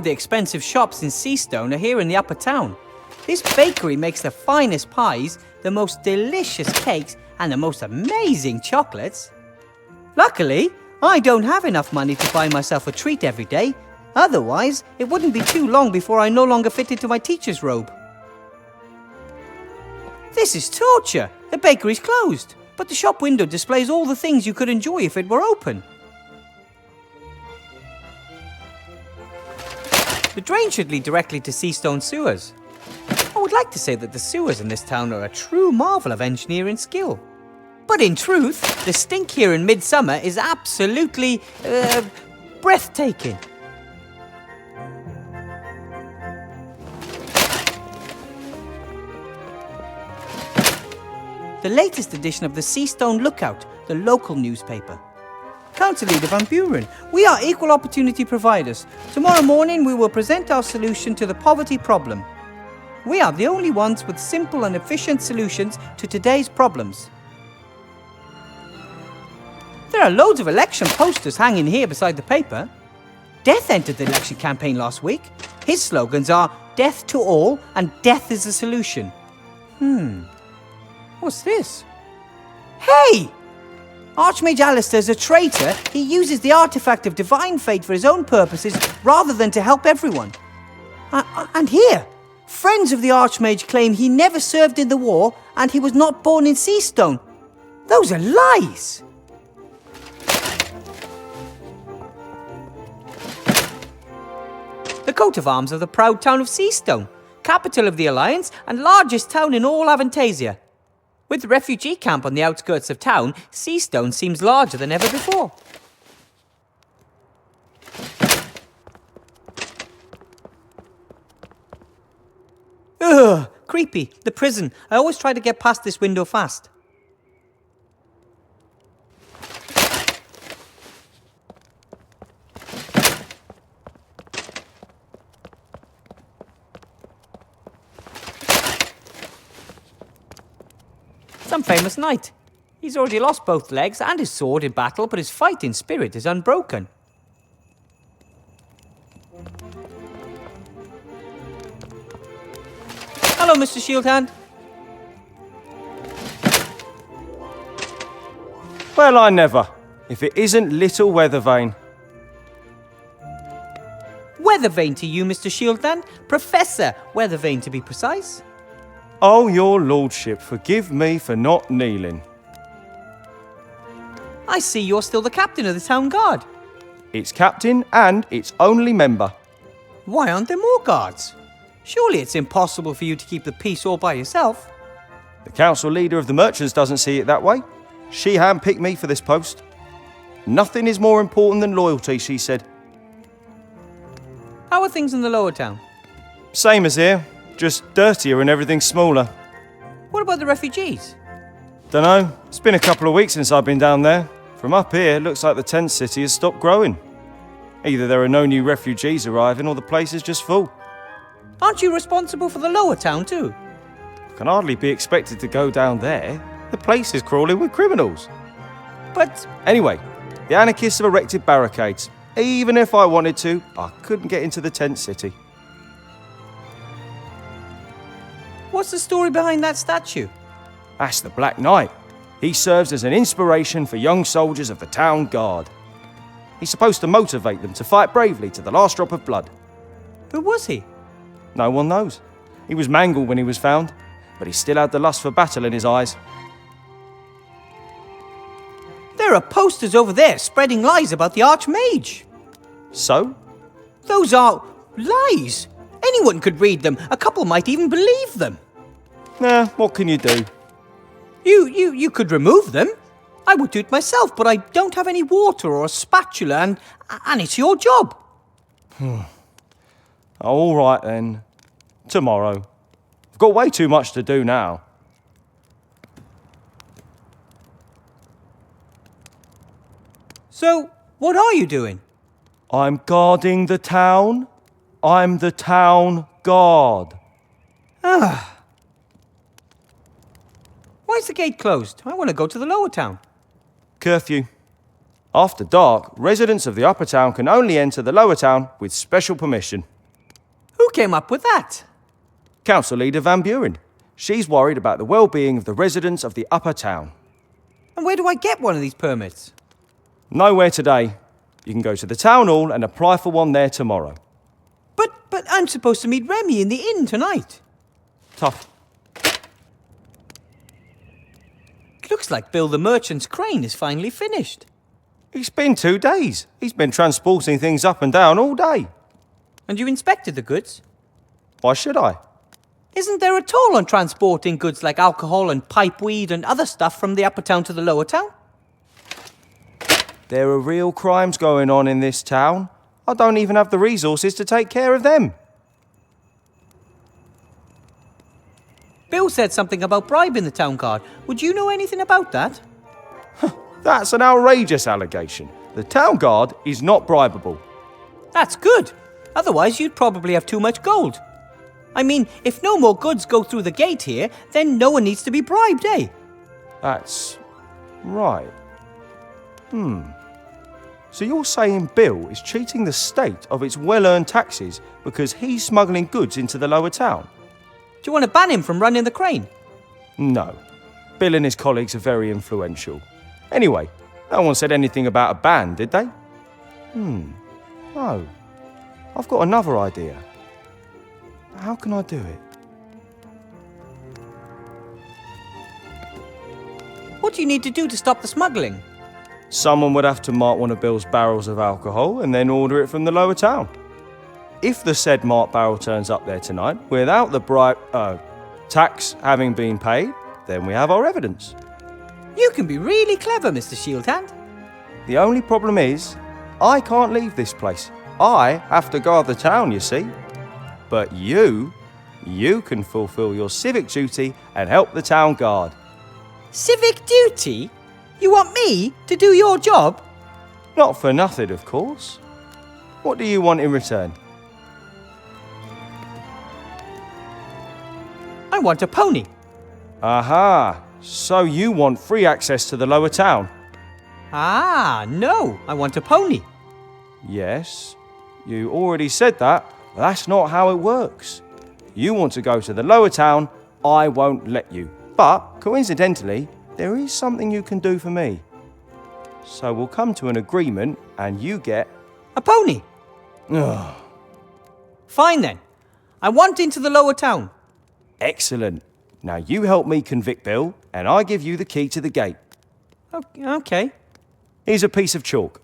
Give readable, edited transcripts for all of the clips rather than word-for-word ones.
of the expensive shops in Seastone are here in the upper town. This bakery makes the finest pies, the most delicious cakes, and the most amazing chocolates. Luckily, I don't have enough money to buy myself a treat every day. Otherwise, it wouldn't be too long before I no longer fit into my teacher's robe. This is torture. The bakery's closed, but the shop window displays all the things you could enjoy if it were open. The drain should lead directly to Seastone sewers. I would like to say that the sewers in this town are a true marvel of engineering skill. But in truth, the stink here in midsummer is absolutely, breathtaking. The latest edition of the Seastone Lookout, the local newspaper. Council Leader Van Buren, we are equal opportunity providers. Tomorrow morning we will present our solution to the poverty problem. We are the only ones with simple and efficient solutions to today's problems. There are loads of election posters hanging here beside the paper. Death entered the election campaign last week. His slogans are death to all and death is the solution. What's this? Hey! Archmage Alistair's a traitor. He uses the artifact of divine fate for his own purposes rather than to help everyone. And here, friends of the Archmage claim he never served in the war and he was not born in Seastone. Those are lies! The coat of arms of the proud town of Seastone, capital of the Alliance and largest town in all Avantasia. With the refugee camp on the outskirts of town, Seastone seems larger than ever before. Ugh, creepy. The prison. I always try to get past this window fast. Some famous knight. He's already lost both legs and his sword in battle, but his fighting spirit is unbroken. Hello, Mr. Shieldhand. Well, I never. If it isn't little Weathervane. Weathervane to you, Mr. Shieldhand. Professor Weathervane, to be precise. Oh, your lordship, forgive me for not kneeling. I see you're still the captain of the town guard. It's captain and its only member. Why aren't there more guards? Surely it's impossible for you to keep the peace all by yourself. The council leader of the merchants doesn't see it that way. She handpicked me for this post. Nothing is more important than loyalty, she said. How are things in the lower town? Same as here, just dirtier and everything smaller. What about the refugees? Dunno, it's been a couple of weeks since I've been down there. From up here, it looks like the tent city has stopped growing. Either there are no new refugees arriving or the place is just full. Aren't you responsible for the lower town too? Can hardly be expected to go down there. The place is crawling with criminals. But Anyway, the anarchists have erected barricades. Even if I wanted to, I couldn't get into the tent city. what's the story behind that statue? That's the Black Knight. He serves as an inspiration for young soldiers of the town guard. He's supposed to motivate them to fight bravely to the last drop of blood. Who was he? No one knows. He was mangled when he was found, but he still had the lust for battle in his eyes. There are posters over there spreading lies about the Archmage. So? Those are lies. Anyone could read them. A couple might even believe them. Nah, what can you do? You could remove them. I would do it myself, but I don't have any water or a spatula, and it's your job. All right then. Tomorrow. I've got way too much to do now. So, what are you doing? I'm guarding the town. I'm the town guard. Why is the gate closed? I want to go to the lower town. Curfew. After dark, residents of the upper town can only enter the lower town with special permission. came up with that? Council Leader Van Buren. She's worried about the well-being of the residents of the upper town. And where do I get one of these permits? Nowhere today. You can go to the town hall and apply for one there tomorrow. But I'm supposed to meet Remy in the inn tonight. Tough. It looks like Bill the merchant's crane is finally finished. It's been 2 days. He's been transporting things up and down all day. And you inspected the goods? Why should I? Isn't there a toll on transporting goods like alcohol and pipeweed and other stuff from the upper town to the lower town? There are real crimes going on in this town. I don't even have the resources to take care of them. Bill said something about bribing the town guard. Would you know anything about that? That's an outrageous allegation. The town guard is not bribable. That's good. Otherwise, you'd probably have too much gold. I mean, if no more goods go through the gate here, then no one needs to be bribed, eh? That's right. So you're saying Bill is cheating the state of its well-earned taxes because he's smuggling goods into the lower town? Do you want to ban him from running the crane? No. Bill and his colleagues are very influential. Anyway, no one said anything about a ban, did they? No. I've got another idea. How can I do it? What do you need to do to stop the smuggling? Someone would have to mark one of Bill's barrels of alcohol and then order it from the lower town. If the said marked barrel turns up there tonight without the tax having been paid, then we have our evidence. You can be really clever, Mr. Shieldhand. The only problem is, I can't leave this place. I have to guard the town, you see. But you can fulfill your civic duty and help the town guard. Civic duty? You want me to do your job? Not for nothing, of course. What do you want in return? I want a pony. Aha! So you want free access to the lower town? Ah, no, I want a pony. Yes, you already said that. That's not how it works. You want to go to the lower town, I won't let you. But, coincidentally, there is something you can do for me. So we'll come to an agreement and you get... A pony? Ugh. Fine then. I want into the lower town. Excellent. Now you help me convict Bill and I give you the key to the gate. Okay. Here's a piece of chalk.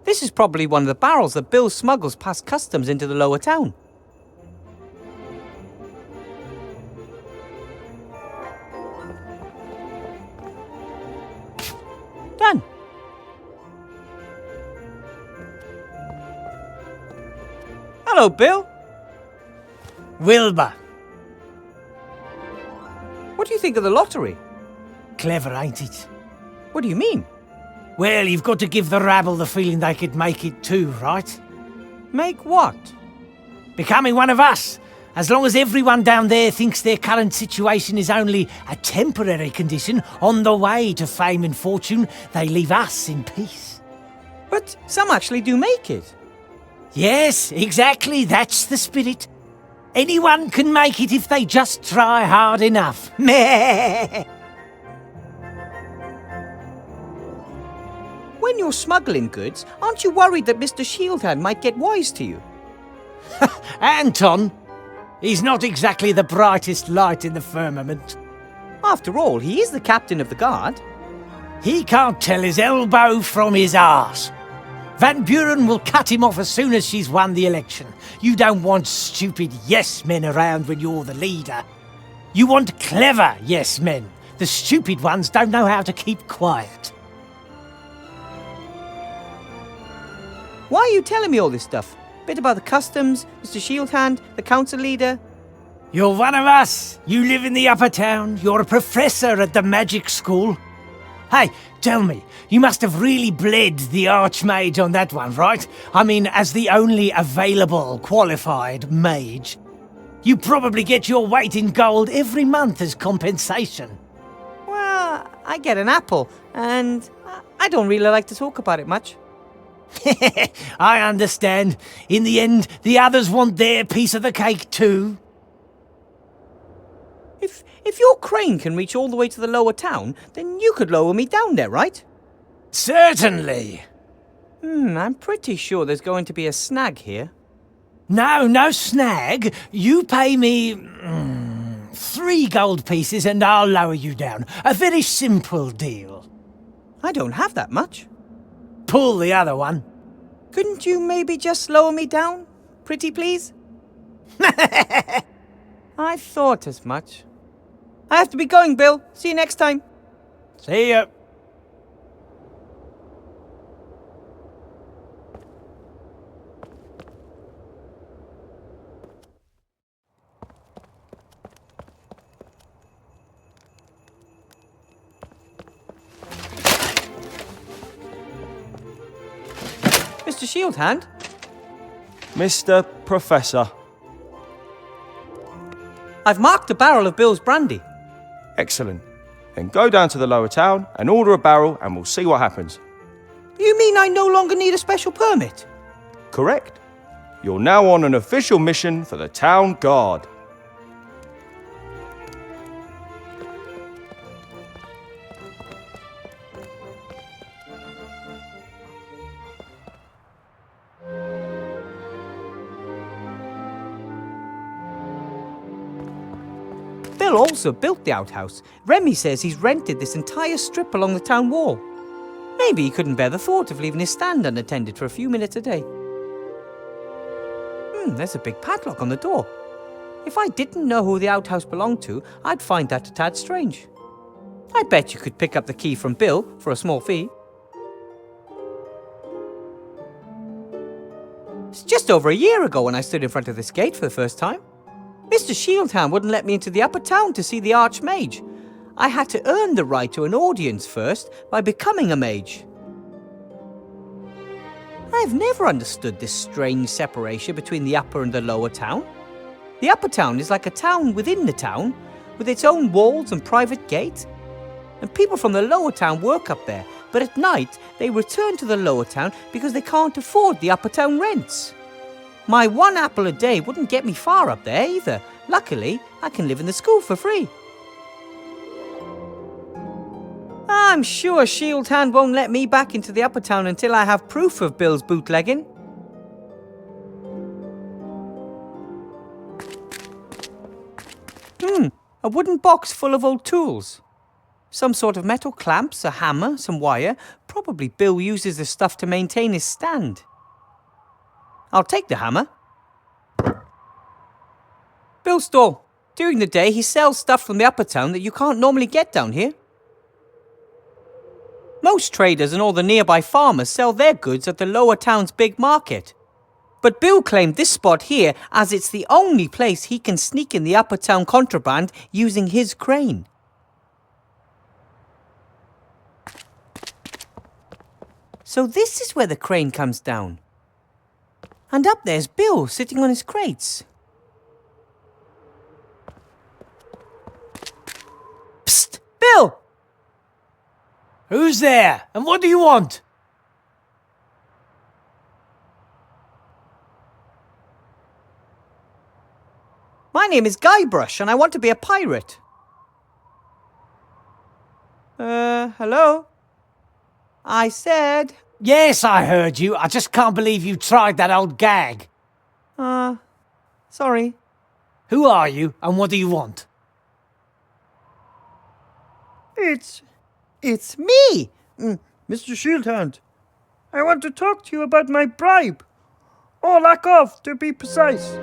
This is probably one of the barrels that Bill smuggles past customs into the lower town. Done. Hello, Bill. Wilbur. What do you think of the lottery? Clever, ain't it? What do you mean? Well, you've got to give the rabble the feeling they could make it too, right? Make what? Becoming one of us. As long as everyone down there thinks their current situation is only a temporary condition on the way to fame and fortune, they leave us in peace. But some actually do make it. Yes, exactly, that's the spirit. Anyone can make it if they just try hard enough. Meh. When you're smuggling goods, aren't you worried that Mr. Shieldhand might get wise to you? Anton, he's not exactly the brightest light in the firmament. After all, he is the captain of the guard. He can't tell his elbow from his arse. Van Buren will cut him off as soon as she's won the election. You don't want stupid yes-men around when you're the leader. You want clever yes-men. The stupid ones don't know how to keep quiet. Why are you telling me all this stuff? Bit about the customs, Mr. Shieldhand, the council leader. You're one of us. You live in the upper town. You're a professor at the magic school. Hey, Tell me, you must have really bled the Archmage on that one, right? I mean, as the only available qualified mage. You probably get your weight in gold every month as compensation. Well, I get an apple, and I don't really like to talk about it much. I understand. In the end, the others want their piece of the cake too. If your crane can reach all the way to the lower town, then you could lower me down there, right? Certainly. I'm pretty sure there's going to be a snag here. No snag. You pay me 3 gold pieces and I'll lower you down. A very simple deal. I don't have that much. Pull the other one. Couldn't you maybe just lower me down? Pretty please? I thought as much. I have to be going, Bill. See you next time. See ya. Mr. Shieldhand? Mr. Professor. I've marked a barrel of Bill's brandy. Excellent. Then go down to the lower town and order a barrel and we'll see what happens. You mean I no longer need a special permit? Correct. You're now on an official mission for the town guard. Bill also built the outhouse. Remy says he's rented this entire strip along the town wall. Maybe he couldn't bear the thought of leaving his stand unattended for a few minutes a day. There's a big padlock on the door. If I didn't know who the outhouse belonged to, I'd find that a tad strange. I bet you could pick up the key from Bill for a small fee. It's just over a year ago when I stood in front of this gate for the first time. Mr. Shieldhand wouldn't let me into the upper town to see the Archmage. I had to earn the right to an audience first by becoming a mage. I've never understood this strange separation between the upper and the lower town. The upper town is like a town within the town, with its own walls and private gate. And people from the lower town work up there, but at night they return to the lower town because they can't afford the upper town rents. My 1 apple a day wouldn't get me far up there either. Luckily, I can live in the school for free. I'm sure Shieldhand won't let me back into the upper town until I have proof of Bill's bootlegging. A wooden box full of old tools. Some sort of metal clamps, a hammer, some wire. Probably Bill uses this stuff to maintain his stand. I'll take the hammer. Bill's stall. During the day, he sells stuff from the upper town that you can't normally get down here. Most traders and all the nearby farmers sell their goods at the lower town's big market. But Bill claimed this spot here as it's the only place he can sneak in the upper town contraband using his crane. So this is where the crane comes down. And up there's Bill sitting on his crates. Psst! Bill! Who's there? And what do you want? My name is Guybrush and I want to be a pirate. Hello? I said... Yes, I heard you. I just can't believe you tried that old gag. Sorry. Who are you and what do you want? It's me! Mr. Shieldhand, I want to talk to you about my bribe. Or lack of, to be precise.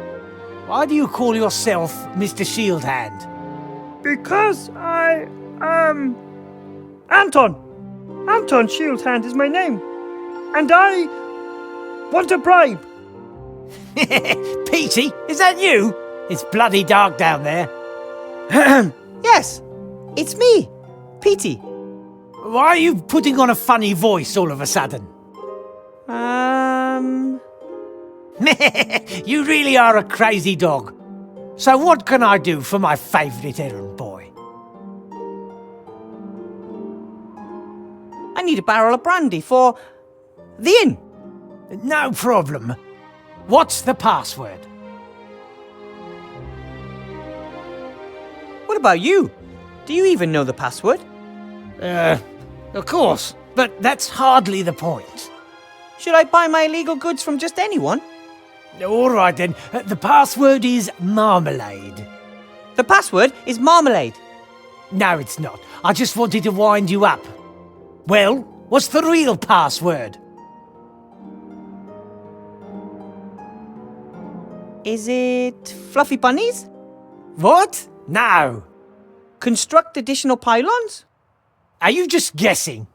Why do you call yourself Mr. Shieldhand? Because I am... Anton. Anton Shieldhand is my name. And I want a bribe. Petey, is that you? It's bloody dark down there. Yes, it's me, Petey. Why are you putting on a funny voice all of a sudden? You really are a crazy dog. So what can I do for my favourite errand boy? I need a barrel of brandy for the inn. No problem. What's the password? What about you? Do you even know the password? Of course, but that's hardly the point. Should I buy my illegal goods from just anyone? All right then, the password is marmalade. The password is marmalade. No, it's not. I just wanted to wind you up. Well, what's the real password? Is it fluffy bunnies? What? No. Construct additional pylons? Are you just guessing?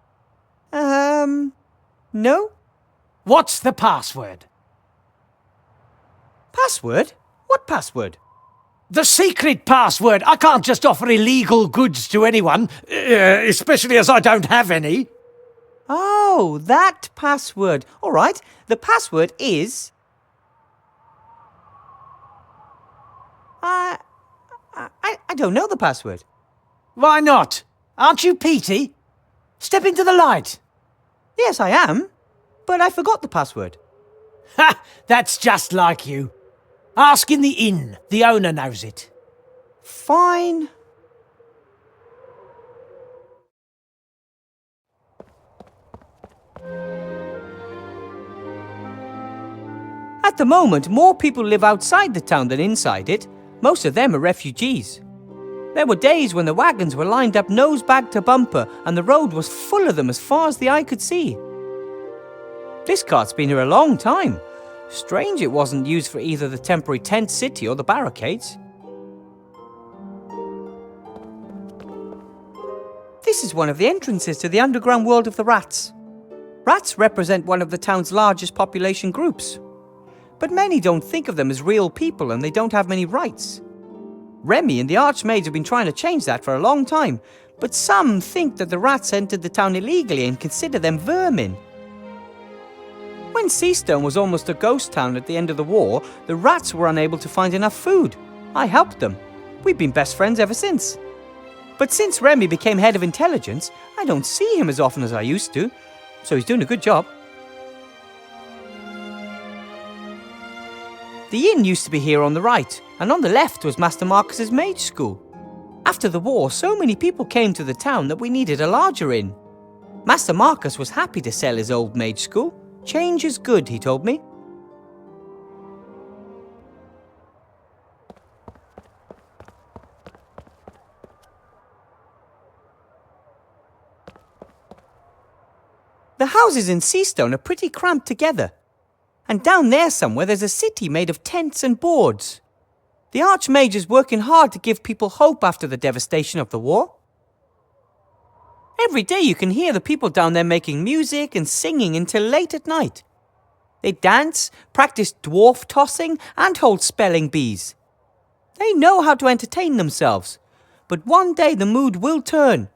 No? What's the password? Password? What password? The secret password. I can't just offer illegal goods to anyone, especially as I don't have any. Oh, that password. All right. The password is... I don't know the password. Why not? Aren't you Petey? Step into the light. Yes, I am. But I forgot the password. Ha! That's just like you. Ask in the inn. The owner knows it. Fine. At the moment, more people live outside the town than inside it. Most of them are refugees. There were days when the wagons were lined up nose-bag to bumper and the road was full of them as far as the eye could see. This cart's been here a long time. Strange it wasn't used for either the temporary tent city or the barricades. This is one of the entrances to the underground world of the rats. Rats represent one of the town's largest population groups. But many don't think of them as real people and they don't have many rights. Remy and the Archmage have been trying to change that for a long time, but some think that the rats entered the town illegally and consider them vermin. When Seastone was almost a ghost town at the end of the war, the rats were unable to find enough food. I helped them. We've been best friends ever since. But since Remy became head of intelligence, I don't see him as often as I used to, so he's doing a good job. The inn used to be here on the right, and on the left was Master Marcus's mage school. After the war, so many people came to the town that we needed a larger inn. Master Marcus was happy to sell his old mage school. Change is good, he told me. The houses in Seastone are pretty cramped together. And down there somewhere there's a city made of tents and boards. The Archmage is working hard to give people hope after the devastation of the war. Every day you can hear the people down there making music and singing until late at night. They dance, practice dwarf tossing, and hold spelling bees. They know how to entertain themselves, but one day the mood will turn.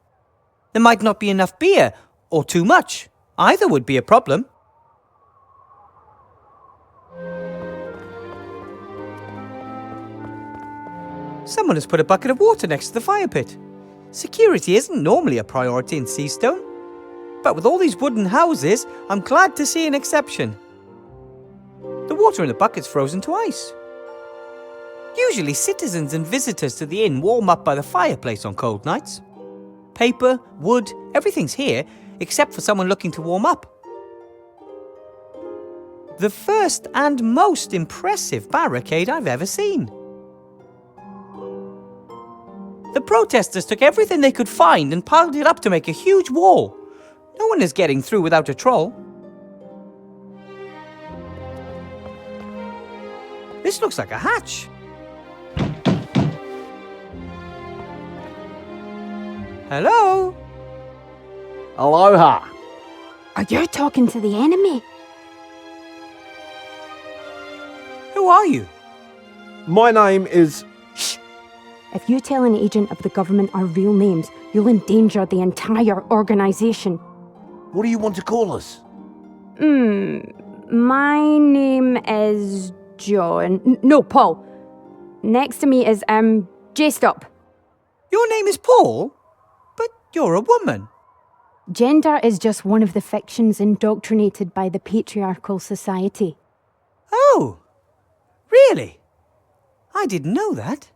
There might not be enough beer, or too much. Either would be a problem. Someone has put a bucket of water next to the fire pit. Security isn't normally a priority in Seastone. But with all these wooden houses, I'm glad to see an exception. The water in the bucket's frozen to ice. Usually citizens and visitors to the inn warm up by the fireplace on cold nights. Paper, wood, everything's here, except for someone looking to warm up. The first and most impressive barricade I've ever seen. The protesters took everything they could find and piled it up to make a huge wall. No one is getting through without a troll. This looks like a hatch. Hello? Aloha. Are you talking to the enemy? Who are you? My name is... If you tell an agent of the government our real names, You'll endanger the entire organisation. What do you want to call us? My name is John. No, Paul. Next to me is, J-Stop. Your name is Paul? But you're a woman. Gender is just one of the fictions indoctrinated by the patriarchal society. Oh, really? I didn't know that.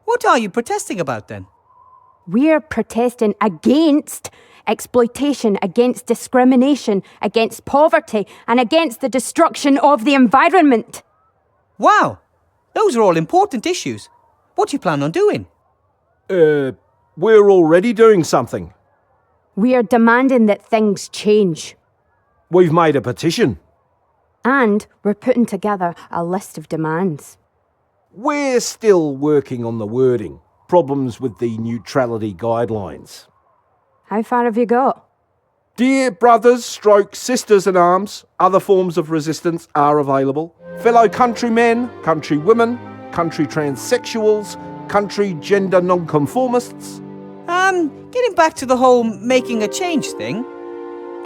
What are you protesting about then? We're protesting against exploitation, against discrimination, against poverty, and against the destruction of the environment. Wow, those are all important issues. What do you plan on doing? We're already doing something. We are demanding that things change. We've made a petition. And we're putting together a list of demands. We're still working on the wording. Problems with the neutrality guidelines. How far have you got? Dear brothers, stroke sisters in arms, other forms of resistance are available. Fellow countrymen, countrywomen, country transsexuals, country gender nonconformists. Getting back to the whole making a change thing.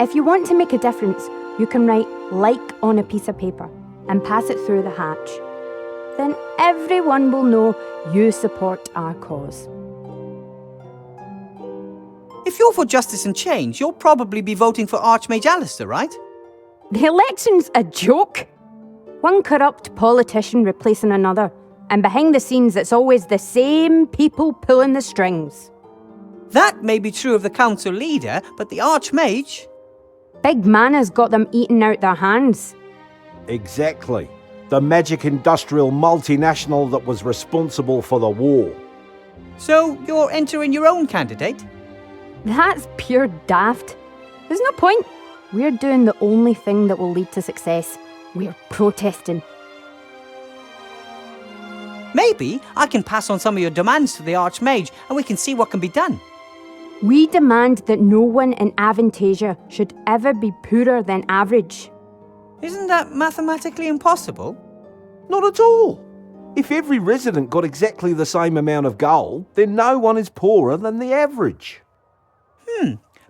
If you want to make a difference, you can write "like" on a piece of paper and pass it through the hatch. Then everyone will know you support our cause. If you're for justice and change, you'll probably be voting for Archmage Alistair, right? The election's a joke. One corrupt politician replacing another, and behind the scenes it's always the same people pulling the strings. That may be true of the council leader, but the Archmage... Big Mana's got them eating out their hands. Exactly. The magic industrial multinational that was responsible for the war. So you're entering your own candidate? That's pure daft. There's no point. We're doing the only thing that will lead to success. We're protesting. Maybe I can pass on some of your demands to the Archmage and we can see what can be done. We demand that no one in Avantasia should ever be poorer than average. Isn't that mathematically impossible? Not at all. If every resident got exactly the same amount of gold, then no one is poorer than the average.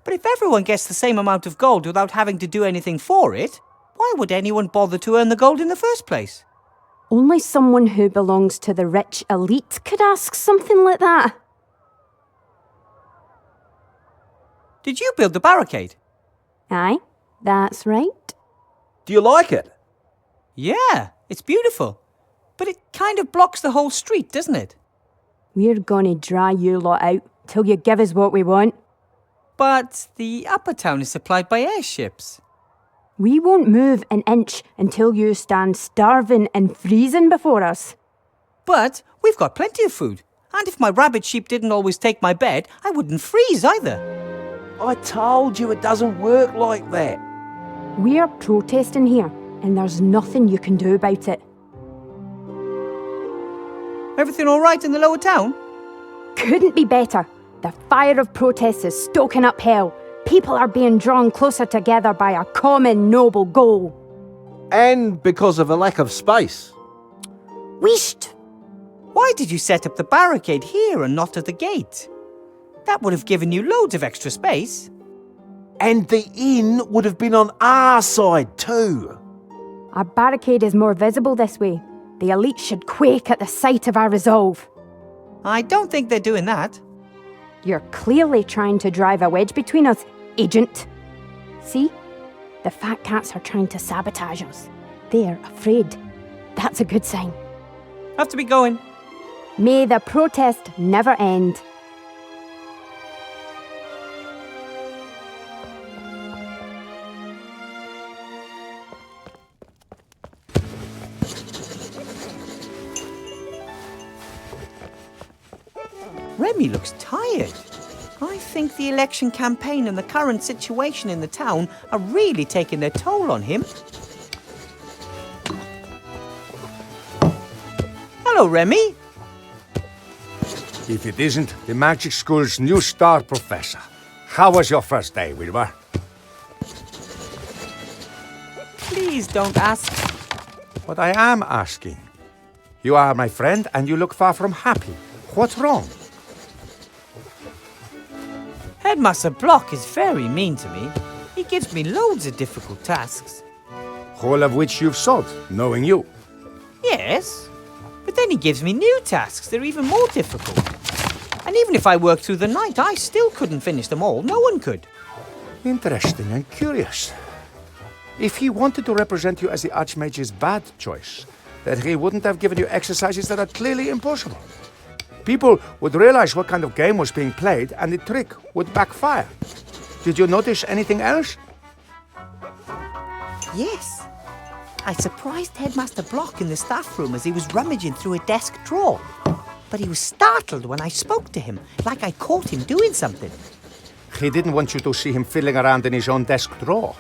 But if everyone gets the same amount of gold without having to do anything for it, why would anyone bother to earn the gold in the first place? Only someone who belongs to the rich elite could ask something like that. Did you build the barricade? Aye, that's right. Do you like it? Yeah, it's beautiful. But it kind of blocks the whole street, doesn't it? We're gonna dry you lot out till you give us what we want. But the upper town is supplied by airships. We won't move an inch until you stand starving and freezing before us. But we've got plenty of food. And if my rabbit sheep didn't always take my bed, I wouldn't freeze either. I told you it doesn't work like that. We're protesting here, and there's nothing you can do about it. Everything all right in the lower town? Couldn't be better. The fire of protest is stoking up hell. People are being drawn closer together by a common noble goal. And because of a lack of space. Wheesht! Why did you set up the barricade here and not at the gate? That would have given you loads of extra space. And the inn would have been on our side too. Our barricade is more visible this way. The elite should quake at the sight of our resolve. I don't think they're doing that. You're clearly trying to drive a wedge between us, Agent. See? The fat cats are trying to sabotage us. They're afraid. That's a good sign. Have to be going. May the protest never end. Remy looks tired. I think the election campaign and the current situation in the town are really taking their toll on him. Hello, Remy. If it isn't the magic school's new star professor. How was your first day, Wilbur? Please don't ask. What I am asking. You are my friend and you look far from happy. What's wrong? Headmaster Block is very mean to me. He gives me loads of difficult tasks. All of which you've solved, knowing you. Yes, but then he gives me new tasks that are even more difficult. And even if I worked through the night, I still couldn't finish them all. No one could. Interesting and curious. If he wanted to represent you as the Archmage's bad choice, then he wouldn't have given you exercises that are clearly impossible. People would realize what kind of game was being played, and the trick would backfire. Did you notice anything else? Yes. I surprised Headmaster Block in the staff room as he was rummaging through a desk drawer. But he was startled when I spoke to him, like I caught him doing something. He didn't want you to see him fiddling around in his own desk drawer.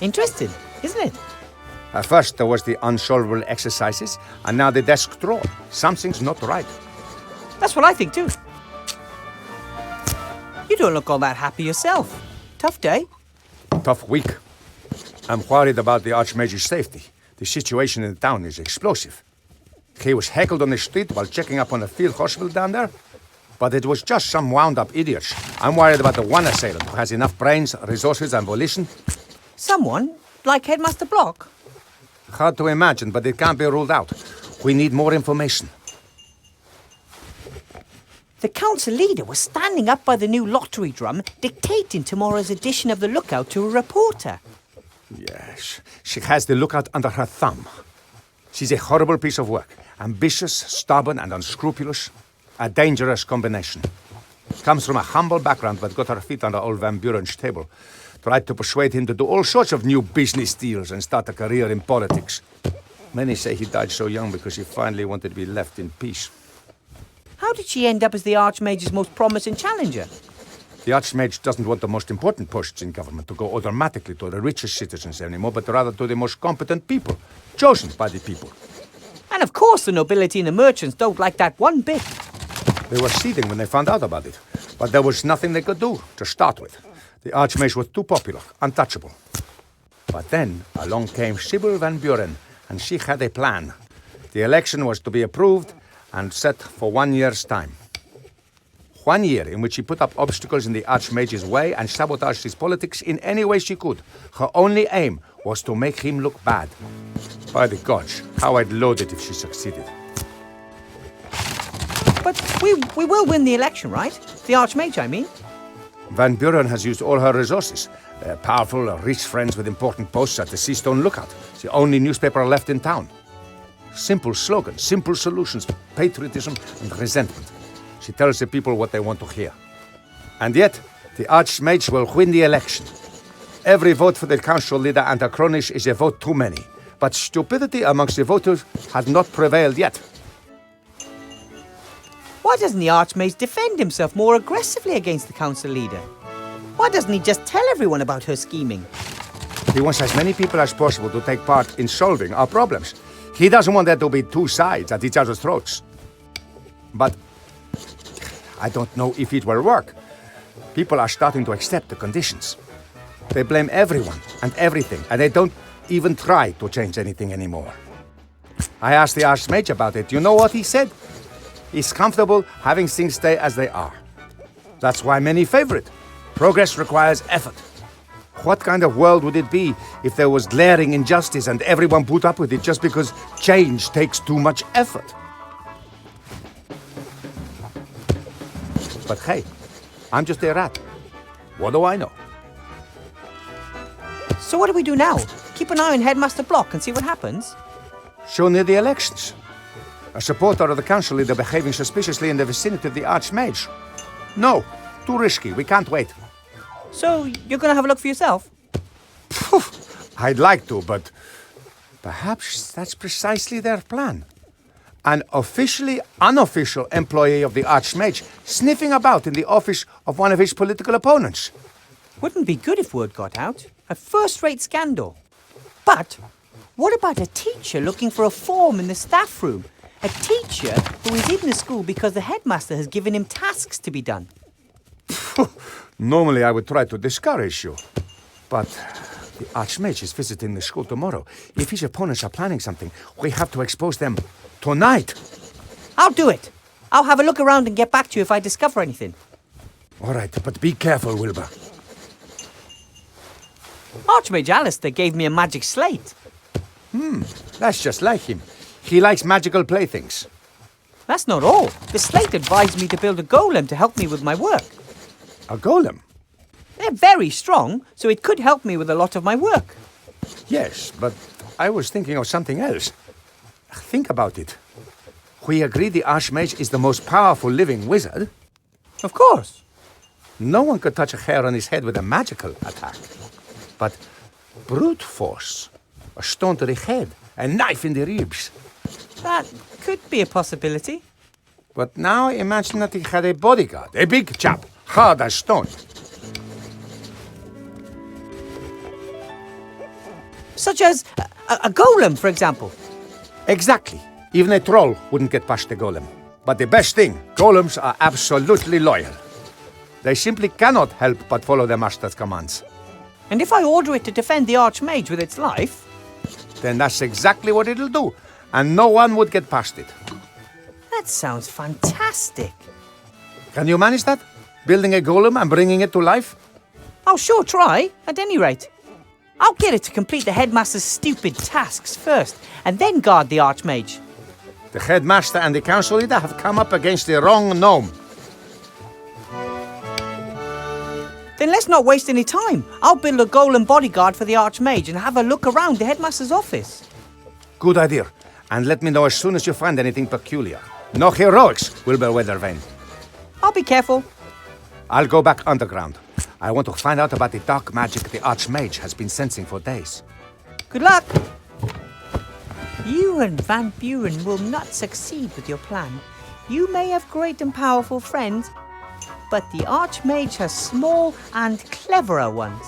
Interesting, isn't it? At first there was the unsolvable exercises, and now the desk drawer. Something's not right. That's what I think too. You don't look all that happy yourself. Tough day. Tough week. I'm worried about the Archmage's safety. The situation in the town is explosive. He was heckled on the street while checking up on the field hospital down there. But it was just some wound-up idiots. I'm worried about the one assailant who has enough brains, resources, and volition. Someone like Headmaster Block? Hard to imagine, but it can't be ruled out. We need more information. The council leader was standing up by the new lottery drum, dictating tomorrow's edition of the Lookout to a reporter. Yes, she has the Lookout under her thumb. She's a horrible piece of work. Ambitious, stubborn, and unscrupulous. A dangerous combination. Comes from a humble background, but got her feet under old Van Buren's table. Tried to persuade him to do all sorts of new business deals and start a career in politics. Many say he died so young because he finally wanted to be left in peace. How did she end up as the Archmage's most promising challenger? The Archmage doesn't want the most important posts in government to go automatically to the richest citizens anymore, but rather to the most competent people, chosen by the people. And of course the nobility and the merchants don't like that one bit. They were seething when they found out about it, but there was nothing they could do to start with. The Archmage was too popular, untouchable. But then along came Sybil Van Buren, and she had a plan. The election was to be approved and set for 1 year's time. 1 year in which she put up obstacles in the Archmage's way and sabotaged his politics in any way she could. Her only aim was to make him look bad. By the gods, how I'd load it if she succeeded. But we will win the election, right? The Archmage, I mean. Van Buren has used all her resources. Powerful, rich friends with important posts at the Seastone Lookout. It's the only newspaper left in town. Simple slogans, simple solutions, patriotism and resentment. She tells the people what they want to hear. And yet, the Archmage will win the election. Every vote for the council leader and her cronies is a vote too many. But stupidity amongst the voters has not prevailed yet. Why doesn't the Archmage defend himself more aggressively against the council leader? Why doesn't he just tell everyone about her scheming? He wants as many people as possible to take part in solving our problems. He doesn't want there to be two sides at each other's throats. But I don't know if it will work. People are starting to accept the conditions. They blame everyone and everything, and they don't even try to change anything anymore. I asked the Archmage about it. You know what he said? He's comfortable having things stay as they are. That's why many favor it. Progress requires effort. What kind of world would it be if there was glaring injustice and everyone put up with it just because change takes too much effort? But hey, I'm just a rat. What do I know? So what do we do now? Keep an eye on Headmaster Block and see what happens? So near the elections. A supporter of the council leader behaving suspiciously in the vicinity of the Archmage. No, too risky. We can't wait. So you're going to have a look for yourself? I'd like to, but perhaps that's precisely their plan. An officially unofficial employee of the Archmage sniffing about in the office of one of his political opponents. Wouldn't be good if word got out. A first-rate scandal. But what about a teacher looking for a form in the staff room? A teacher who is in the school because the headmaster has given him tasks to be done. Normally I would try to discourage you, but the Archmage is visiting the school tomorrow. If his opponents are planning something, we have to expose them tonight. I'll do it. I'll have a look around and get back to you if I discover anything. All right, but be careful, Wilbur. Archmage Alistair gave me a magic slate. That's just like him. He likes magical playthings. That's not all. The slate advised me to build a golem to help me with my work. A golem? They're very strong, so it could help me with a lot of my work. Yes, but I was thinking of something else. Think about it. We agree the Archmage is the most powerful living wizard. Of course. No one could touch a hair on his head with a magical attack. But brute force, a stone to the head, a knife in the ribs. That could be a possibility. But now imagine that he had a bodyguard, a big chap, hard as stone. Such as a golem, for example. Exactly. Even a troll wouldn't get past the golem. But the best thing, golems are absolutely loyal. They simply cannot help but follow their master's commands. And if I order it to defend the Archmage with its life... Then that's exactly what it'll do, and no one would get past it. That sounds fantastic. Can you manage that? Building a golem and bringing it to life? I'll sure try, at any rate. I'll get it to complete the headmaster's stupid tasks first, and then guard the Archmage. The headmaster and the council leader have come up against the wrong gnome. Then let's not waste any time. I'll build a golem bodyguard for the Archmage and have a look around the headmaster's office. Good idea. And let me know as soon as you find anything peculiar. No heroics, Wilbur Weathervane. I'll be careful. I'll go back underground. I want to find out about the dark magic the Archmage has been sensing for days. Good luck. You and Van Buren will not succeed with your plan. You may have great and powerful friends, but the Archmage has small and cleverer ones.